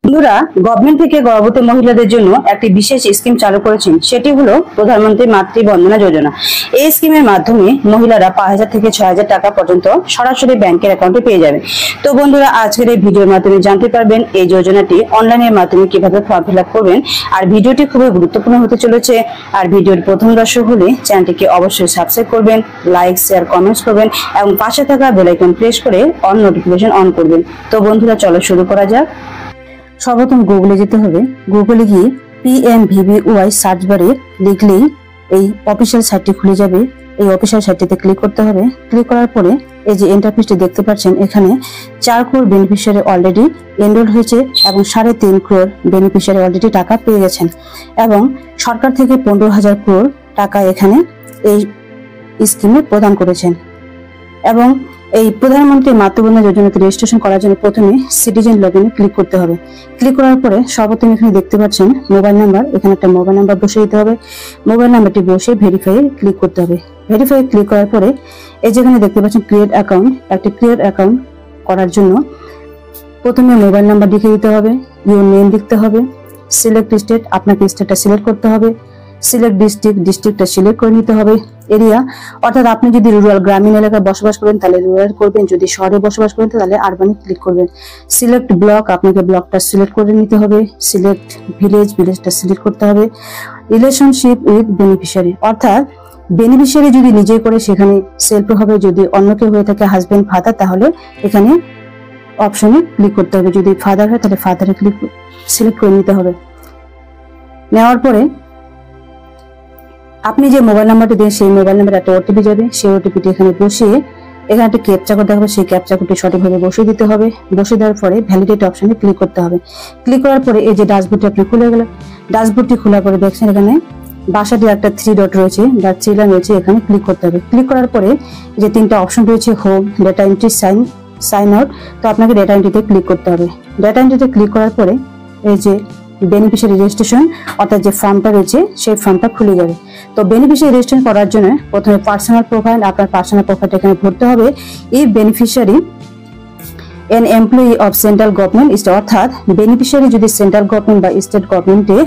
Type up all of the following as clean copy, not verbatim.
বন্ধুরা, গভর্নমেন্ট থেকে গর্ভবতী মহিলাদের জন্য একটি বিশেষ স্কিম চালু করেছেন, সেটি হলো প্রধানমন্ত্রী মাতৃবন্দনা যোজনা। এই স্কিমের মাধ্যমে মহিলারা 5,000 থেকে 6,000 টাকা পর্যন্ত সরাসরি ব্যাংকের অ্যাকাউন্টে পেয়ে যাবেন। তো বন্ধুরা, আজকের এই ভিডিওর মাধ্যমে জানতে পারবেন এই যোজনাটি অনলাইনের মাধ্যমে কিভাবে ফর্ম ফিল আপ করবেন। আর ভিডিওটি খুবই গুরুত্বপূর্ণ হতে চলেছে। আর ভিডিওর প্রথম দর্শক হলে চ্যানেলটিকে অবশ্যই সাবস্ক্রাইব করবেন, লাইক শেয়ার কমেন্টস করবেন এবং পাশে থাকা বেল আইকন প্রেস করে অল নোটিফিকেশন অন করবেন। তো বন্ধুরা, চলো শুরু করা যাক। সর্বপ্রথম গুগলে যেতে হবে। গুগলে গিয়ে PMVBY সার্চ বারে লিখলেই এই অফিসিয়াল সাইটটি খুলে যাবে। এই অফিসিয়াল সাইটটিতে ক্লিক করতে হবে। ক্লিক করার পরে এই যে ইন্টারফেসটি দেখতে পাচ্ছেন, এখানে 4 crore বেনিফিশিয়ারি অলরেডি এনরোল হয়েছে এবং 3.5 crore বেনিফিশিয়ারি অলরেডি টাকা পেয়ে গেছেন এবং সরকার থেকে 15,000 crore টাকা এখানে এই স্কিমে প্রদান করেছেন। এবং এই প্রধানমন্ত্রী মাতৃবন্দনা যোজনাতে রেজিস্ট্রেশন করার জন্য প্রথমে সিটিজেন লগইনে ক্লিক করতে হবে। ক্লিক করার পরে সর্বপ্রথম এখানে দেখতে পাচ্ছেন মোবাইল নাম্বার, এখানে একটা মোবাইল নাম্বার বসিয়ে দিতে হবে। মোবাইল নাম্বারটি বসে ভেরিফাই ক্লিক করতে হবে। ভেরিফাই ক্লিক করার পরে এই যেখানে দেখতে পাচ্ছেন ক্রিয়েট অ্যাকাউন্ট, একটি ক্রিয়েট অ্যাকাউন্ট করার জন্য প্রথমে মোবাইল নাম্বার লিখে দিতে হবে, ইউর নেম লিখতে হবে, সিলেক্ট স্টেট, আপনাকে স্টেটটা সিলেক্ট করতে হবে, সিলেক্ট ডিস্ট্রিক্টটা সিলেক্ট করে নিতে হবে। এরিয়া অর্থাৎ আপনি যদি রুরাল গ্রামীণ এলাকায় বসবাস করেন তাহলে রুরাল করবেন, যদি শহরে বসবাস করেন তাহলে আরবানে ক্লিক করবেন। সিলেক্ট ব্লক, আপনাকে ব্লকটা সিলেক্ট করে নিতে হবে। সিলেক্ট ভিলেজটা সিলেক্ট করতে হবে। রিলেশনশিপ উইথ বেনিফিশিয়ারি, অর্থাৎ বেনিফিশিয়ারি যদি নিজে করে সেখানে সেলফ হবে, যদি অন্য কেউ হয়ে থাকে হাজবেন্ড ফাদার তাহলে এখানে অপশনে ক্লিক করতে হবে। যদি ফাদার হয় তাহলে ফাদারে ক্লিক সিলেক্ট করে নিতে হবে। নেওয়ার পরে আপনি যে মোবাইল নাম্বারটি দেন সেই মোবাইল নাম্বারে একটা ওটিপি যাবে, সেই ওটিপিটি এখানে বসিয়ে এখানে একটা ক্যাপচা কোড দেখাবে, সেই ক্যাপচা কোডটি সঠিকভাবে বসিয়ে দিতে হবে। বসিয়ে দেওয়ার পরে ভ্যালিডেট অপশনে ক্লিক করতে হবে। ক্লিক করার পরে এই যে ড্যাশবোর্ডটি আপনি খুলে গেল। ড্যাশবোর্ডটি খোলার পরে দেখছেন এখানে বাসাটি একটা 3 ডট রয়েছে, যার 3 লাইন রয়েছে, এখানে ক্লিক করতে হবে। ক্লিক করার পরে যে 3টা অপশন রয়েছে home, data entry, sign out, তো আপনাকে ডেটা এন্ট্রিতে ক্লিক করতে হবে। ডেটা এন্ট্রিতে ক্লিক করার পরে এই যে বেনিফিশিয়ারি রেজিস্ট্রেশন অর্থাৎ যে ফর্মটা রয়েছে সেই ফর্মটা খুলে যাবে। তো বেনিফিশিয়ারি রেজিস্ট্রেশন করার জন্য প্রথমে পার্সোনাল প্রোফাইল, আপনার পার্সোনাল প্রোফাইলটা এখানে ভরতে হবে। এই beneficiary N employee of central government, অর্থাৎ বেনিফিশিয়ারি যদি সেন্ট্রাল গভর্নমেন্ট বা স্টেট গভর্নমেন্টে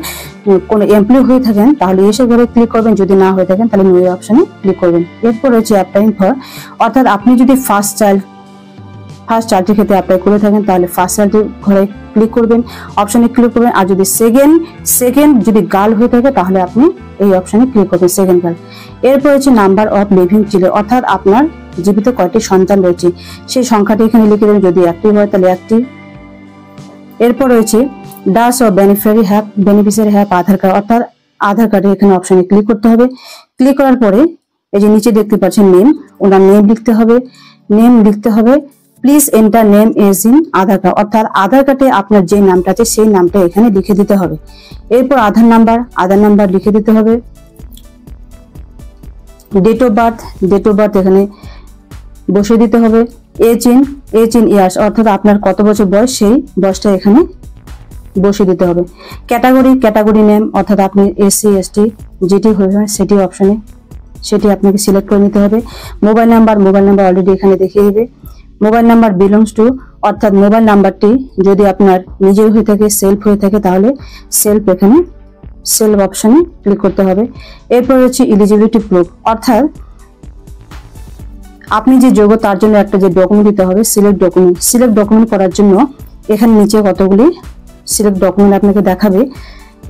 কোনো এমপ্লয়ি হয়ে থাকেন তাহলে এসে ঘরে ক্লিক করবেন, যদি না হয়ে থাকেন তাহলে নিউ অপশনে ক্লিক করবেন। এরপর রয়েছে অ্যাপ্লাইং ফর, অর্থাৎ আপনি যদি ফার্স্ট চাইল্ডের ক্ষেত্রে অ্যাপ্লাই করে থাকেন তাহলে ফার্স্ট চাইল্ডের ঘরে ক্লিক করবেন, অপশনে ক্লিক করবেন। আর যদি সেকেন্ড যদি গার্ল হয়ে থাকে তাহলে আপনি এই অপশনে ক্লিক করবেন, সেকেন্ড গার্ল। এরপর হচ্ছে নাম্বার অফ লিভিং চিলড্রেন, অর্থাৎ আপনার জীবিত কয়টি সন্তান রয়েছে সেই সংখ্যাটি এখানে লিখে দেবেন, যদি একটি হয় তাহলে একটি। এরপর রয়েছে those of beneficiary have Aadhaar card, অর্থাৎ আধার কার্ডের এখানে অপশনে ক্লিক করতে হবে। ক্লিক করার পরে এই যে নিচে দেখতে পাচ্ছেন নেম, ওনার নেম লিখতে হবে। Please enter name as in Aadhaar card, অর্থাৎ আধার কার্ডে আপনার যে নামটা আছে সেই নামটা এখানে লিখে দিতে হবে। এরপর আধার নাম্বার লিখে দিতে হবে। ডেট অফ বার্থ এখানে বসিয়ে দিতে হবে। এজ ইন ইয়ার্স, অর্থাৎ আপনার কত বছর বয়স সেই বয়সটা এখানে বসিয়ে দিতে হবে। ক্যাটাগরি নেম, অর্থাৎ আপনি SC ST যেটি হয়ে যায় সেটি আপনাকে সিলেক্ট করে নিতে হবে। মোবাইল নাম্বার অলরেডি এখানে দেখিয়ে দেবে। মোবাইল নাম্বার বিলংস টু, অর্থাৎ মোবাইল নাম্বারটি যদি আপনার নিজের হয়ে থাকে, সেলফ হয়ে থাকে তাহলে এখানে সেলফ অপশনে ক্লিক করতে হবে। এরপর হচ্ছে এলিজিবিলিটি প্রুফ, অর্থাৎ আপনি যে যোগ্য তার জন্য একটা যে ডকুমেন্ট দিতে হবে, সিলেক্ট ডকুমেন্ট করার জন্য এখানে নিচে কতগুলি সিলেক্ট ডকুমেন্ট আপনাকে দেখাবে।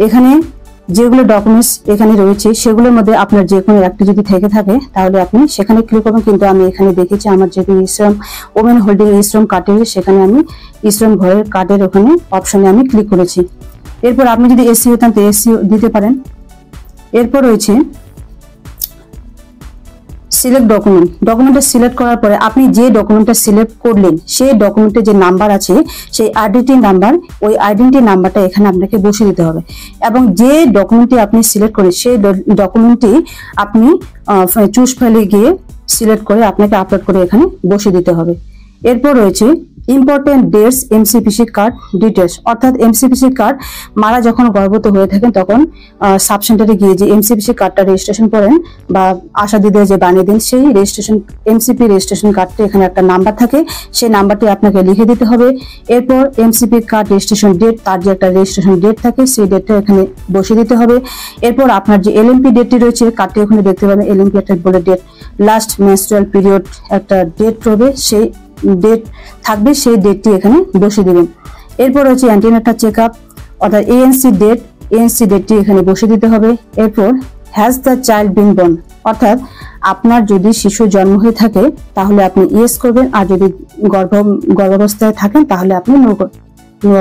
এখানে যেগুলো ডকুমেন্টস এখানে রয়েছে সেগুলোর মধ্যে আপনার যে কোনো একটি যদি থেকে থাকে তাহলে আপনি সেখানে ক্লিক করবেন, কিন্তু আমি এখানে দেখেছি আমার যেহেতু ইশ্রম ওমেন হোল্ডিং ইশ্রম কার্ডের, সেখানে আমি ইশ্রম ঘরের কার্ডের ওখানে অপশনে আমি ক্লিক করেছি। এরপর আপনি যদি SC হতেন তো SC দিতে পারেন। এরপর রয়েছে সিলেক্ট ডকুমেন্টটা সিলেক্ট করার পরে আপনি যে ডকুমেন্টটা সিলেক্ট করলেন সেই ডকুমেন্টের যে নাম্বার আছে সেই আইডেন্টি নাম্বার, ওই আইডেন্টি নাম্বারটা এখানে আপনাকে বসিয়ে দিতে হবে এবং যে ডকুমেন্টটি আপনি সিলেক্ট করেন সেই ডকুমেন্টটি আপনি চুজ ফাইলে গিয়ে সিলেক্ট করে আপনাকে আপলোড করে এখানে বসিয়ে দিতে হবে। এরপর রয়েছে ইম্পর্টেন্ট ডেটস এমসিপিসি কার্ড ডিটেলস, অর্থাৎ এমসিপিসি কার্ড মারা যখন গর্ভবতী হয়ে থাকেন তখন সাব সেন্টারে গিয়ে যে এমসিপিসি কার্ডটা রেজিস্ট্রেশন করেন বা আশা দিদি যে বানিয়ে দেন, সেই রেজিস্ট্রেশন এমসিপি রেজিস্ট্রেশন কার্ডটি এখানে একটা নাম্বার থাকে, সেই নাম্বারটি আপনাকে লিখে দিতে হবে। এরপর এমসিপি কার্ড রেজিস্ট্রেশন ডেট, তার যে একটা রেজিস্ট্রেশন ডেট থাকে সেই ডেটটা এখানে বসিয়ে দিতে হবে। এরপর আপনার যে এলএমপি ডেটটি রয়েছে কার্ডটি ওখানে দেখতে পাবেন, এলএমপি একটা বলে ডেট, লাস্ট মেনস্ট্রুয়াল পিরিয়ড একটা ডেট হবে, সেই ডেট থাকবে, সেই ডেটটি এখানে বসিয়ে দিবেন। এরপর হচ্ছে অ্যান্টিনেটাল চেকআপ অর্থাৎ এএনসি ডেট, এএনসি ডেটটি এখানে বসিয়ে দিতে হবে। এরপর has the child been born, অর্থাৎ আপনার যদি শিশু জন্ম হয়ে থাকে তাহলে আপনি ইয়েস করবেন, আর যদি গর্ভাবস্থায় থাকেন তাহলে আপনি নো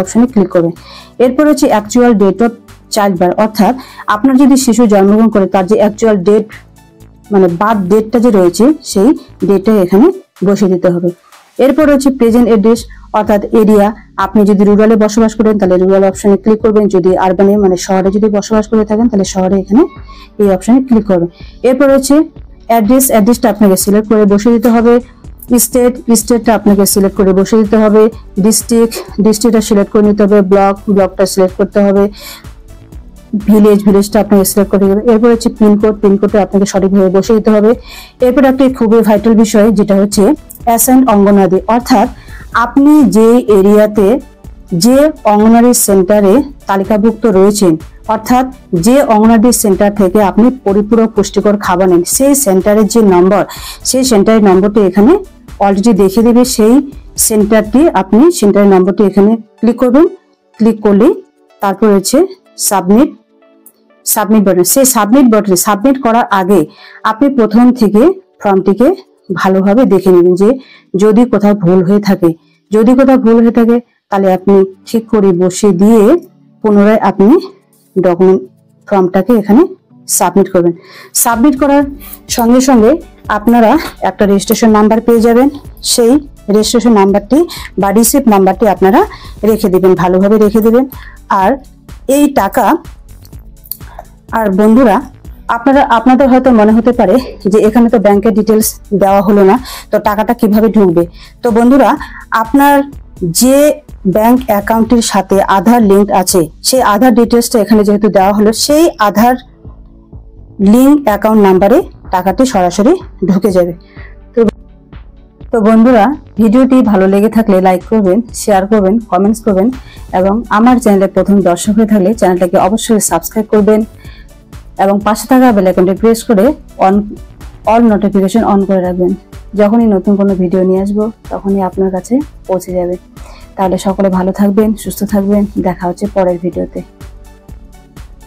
অপশনে ক্লিক করবেন। এরপর হচ্ছে actual date of child birth, অর্থাৎ আপনার যদি শিশু জন্মগ্রহণ করে তার যে অ্যাকচুয়াল ডেট মানে বার্থ ডেটটা যে রয়েছে সেই ডেটটা এখানে বসিয়ে দিতে হবে। এরপর হচ্ছে প্রেজেন্ট এড্রেস অর্থাৎ এরিয়া, আপনি যদি রুরালে বসবাস করেন তাহলে রুরাল অপশনে ক্লিক করবেন, যদি আরবানে মানে শহরে যদি বসবাস করে থাকেন তাহলে শহরে এখানে এই অপশনে ক্লিক করবেন। এরপর হচ্ছে অ্যাড্রেসটা আপনাকে সিলেক্ট করে বসিয়ে দিতে হবে। স্টেটটা আপনাকে সিলেক্ট করে বসিয়ে দিতে হবে। ডিস্ট্রিক্টটা সিলেক্ট করে নিতে হবে। ব্লকটা সিলেক্ট করতে হবে। ভিলেজটা আপনাকে সিলেক্ট করে দেবে। এরপর হচ্ছে পিনকোডটা আপনাকে সঠিকভাবে বসিয়ে দিতে হবে। এরপর একটা খুবই ভাইটাল বিষয় যেটা হচ্ছে অ্যাসাইন্ড অঙ্গনওয়াড়ি, অর্থাৎ আপনি যে এরিয়াতে যে অঙ্গনওয়াড়ি সেন্টারে তালিকাভুক্ত রয়েছেন, অর্থাৎ যে অঙ্গনওয়াড়ি সেন্টার থেকে আপনি পরিপূরক পুষ্টিকর খাবার নেন, সেই সেন্টারের যে নম্বর, সেই সেন্টারের নম্বরটি এখানে অলরেডি দেখিয়ে দেবে। সেই সেন্টারের নম্বরটি এখানে ক্লিক করবেন। ক্লিক করলে তারপর হচ্ছে সাবমিট বাটন, সেই সাবমিট করার আগে আপনি প্রথম থেকে ফর্মটিকে ভালোভাবে দেখে নেবেন যে যদি কোথাও ভুল হয়ে থাকে তাহলে আপনি ঠিক করে বসিয়ে দিয়ে পুনরায় আপনি ডকুমেন্ট ফর্মটাকে এখানে সাবমিট করবেন। সাবমিট করার সঙ্গে সঙ্গে আপনারা একটা রেজিস্ট্রেশন নাম্বার পেয়ে যাবেন, সেই রেজিস্ট্রেশন নাম্বারটি বা রিসিপ্ট নাম্বারটি আপনারা রেখে দিবেন, ভালোভাবে রেখে দিবেন। আর এই টাকা, আর বন্ধুরা আপনাদের হয়তো মনে হতে পারে যে এখানে তো ব্যাংকের ডিটেলস দেওয়া হলো না, তো টাকাটা কিভাবে ঢুকবে। তো বন্ধুরা, আপনার যে ব্যাংক অ্যাকাউন্টের সাথে আধার লিঙ্ক আছে সেই আধার ডিটেলসটা এখানে যেহেতু দেওয়া হলো, সেই আধার লিঙ্ক অ্যাকাউন্ট নাম্বারে টাকাটি সরাসরি ঢুকে যাবে। তো বন্ধুরা, ভিডিওটি ভালো লেগে থাকলে লাইক করবেন, শেয়ার করবেন, কমেন্টস করবেন এবং আমার চ্যানেলে প্রথম দর্শক হয়ে থাকলে চ্যানেলটাকে অবশ্যই সাবস্ক্রাইব করবেন এবং পাশে থাকা বেল আইকনটি প্রেস করে অল নোটিফিকেশন অন করে রাখবেন। যখনই নতুন কোনো ভিডিও নিয়ে আসবো তখনই আপনার কাছে পৌঁছে যাবে। তাহলে সকলে ভালো থাকবেন, সুস্থ থাকবেন, দেখা হচ্ছে পরের ভিডিওতে।